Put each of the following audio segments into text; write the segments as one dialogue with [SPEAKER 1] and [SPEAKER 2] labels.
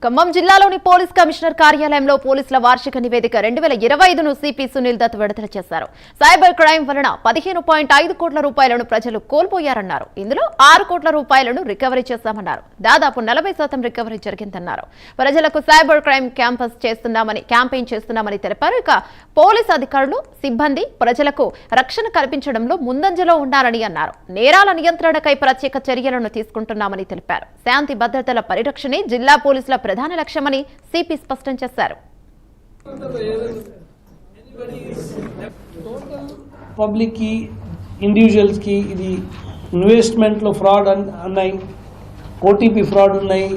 [SPEAKER 1] ఖమ్మం జిల్లాలోని police commissioner కార్యాలయంలో పోలీసుల వార్షిక నివేదిక 2025ను సిపి సునీల్ దత్ విడుదల చేశారు. సైబర్ క్రైమ్ వలన 15.5 కోట్ల రూపాయలను ప్రజలు కోల్పోయారన్నారు. ఇందులో 6 కోట్ల రూపాయలను రికవరీ చేశామన్నారు. దాదాపు 40% రికవరీ జరిగిందన్నారు. ప్రజలకు సైబర్ క్రైమ్ క్యాంపెయిన్ చేస్తున్నామని తెలిపారు. ఇక పోలీస్ అధికారులు, సిబ్బంది ప్రజలకు రక్షణ కల్పించడంలో ముందంజలో ఉండాలని అన్నారు. నేరాల నియంత్రణకై ప్రత్యేక చర్యలను తీసుకుంటున్నామని తెలిపారు. శాంతి భద్రతల పరిరక్షణే జిల్లా పోలీసుల ప్రధాన లక్ష్యమని సిపి స్పష్టం చేశారు.
[SPEAKER 2] పబ్లిక్ కి, ఇండివిజువల్స్ కి ఇది ఇన్వెస్ట్మెంట్ లో ఫ్రాడ్ ఉన్నాయి, ఓటీపీ ఫ్రాడ్ ఉన్నాయి,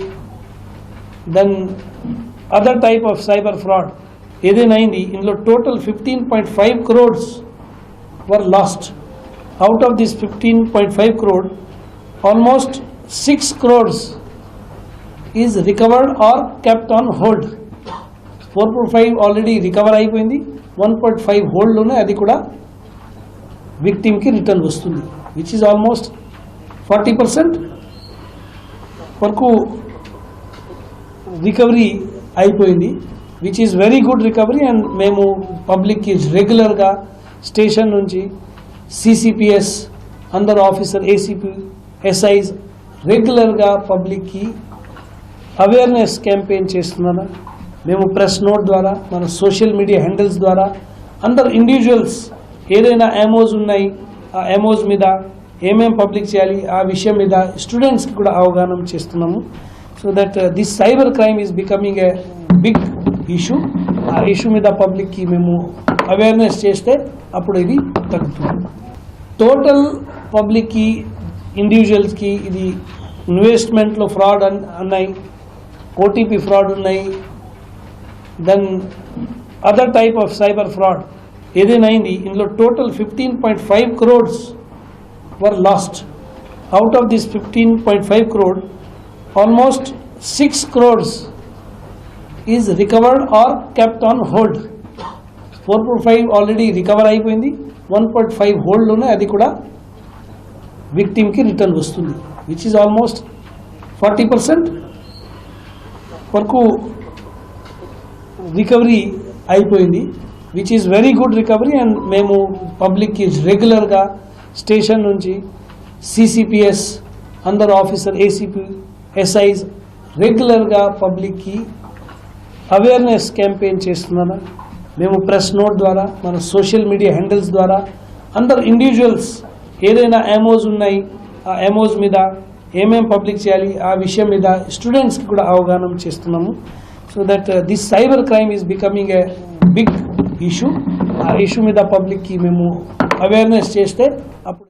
[SPEAKER 2] then other type of cyber fraud ఏదైనా అయింది. ఇందులో total 15.5 crores were lost. Out of this 15.5 crore, almost 6 crores is recovered or kept on hold. 4.5 already recover అయిపోయింది, 1.5 hold లోనే అది కూడా విక్టిమ్ కి రిటర్న్ వస్తుంది, విచ్ ఇస్ ఆల్మోస్ట్ 40% వరకు రికవరీ అయిపోయింది, which is very good recovery. And మేము పబ్లిక్కి రెగ్యులర్గా స్టేషన్ నుంచి సిసిపిఎస్ అందరు ఆఫీసర్, ఏసీపీ, ఎస్ఐస్ రెగ్యులర్గా పబ్లిక్కి అవేర్నెస్ క్యాంపెయిన్ చేస్తున్నాను. మేము ప్రెస్ నోట్ ద్వారా, మన సోషల్ మీడియా హ్యాండిల్స్ ద్వారా అందరు ఇండివిజువల్స్ ఏదైనా ఎమోస్ ఉన్నాయి, ఆ ఎమోస్ మీద ఏమేం పబ్లిక్ చేయాలి ఆ విషయం మీద స్టూడెంట్స్కి కూడా అవగాహన చేస్తున్నాము. So that this cyber crime is becoming a big issue. ఆ ఇష్యూ మీద పబ్లిక్కి మేము అవేర్నెస్ చేస్తే అప్పుడు ఇది తగ్గుతుంది. టోటల్ పబ్లిక్కి, ఇండివిజువల్స్కి ఇది ఇన్వెస్ట్మెంట్లో ఫ్రాడ్ ఉన్నాయి, ఓటీపీ ఫ్రాడ్ ఉన్నాయి, then other type of cyber fraud ఏదైనా అయింది. ఇందులో total 15.5 crores were lost. Out of this 15.5 crore, almost 6 crores is recovered or kept on hold. 4.5 already recover అయిపోయింది, 1.5 hold లోనే అది కూడా విక్టిమ్ కి రిటర్న్ వస్తుంది, విచ్ ఇస్ ఆల్మోస్ట్ 40% వరకు రికవరీ అయిపోయింది, which is very good recovery. And మేము పబ్లిక్కి రెగ్యులర్గా స్టేషన్ నుంచి సిసిపిఎస్ అందరు ఆఫీసర్, ఏసీపీ, ఎస్ఐస్ రెగ్యులర్గా పబ్లిక్కి అవేర్నెస్ క్యాంపెయిన్ చేస్తున్నాను. మేము ప్రెస్ నోట్ ద్వారా, మన సోషల్ మీడియా హ్యాండిల్స్ ద్వారా అందరు ఇండివిజువల్స్ ఏదైనా ఎమోస్ ఉన్నాయి, ఆ ఎమోస్ మీద ఏమేం పబ్లిక్ చేయాలి ఆ విషయం మీద స్టూడెంట్స్కి కూడా అవగాహన చేస్తున్నాము. So that this cyber crime is becoming a big issue. ఆ ఇష్యూ మీద పబ్లిక్కి మేము అవేర్నెస్ చేస్తే అప్పుడు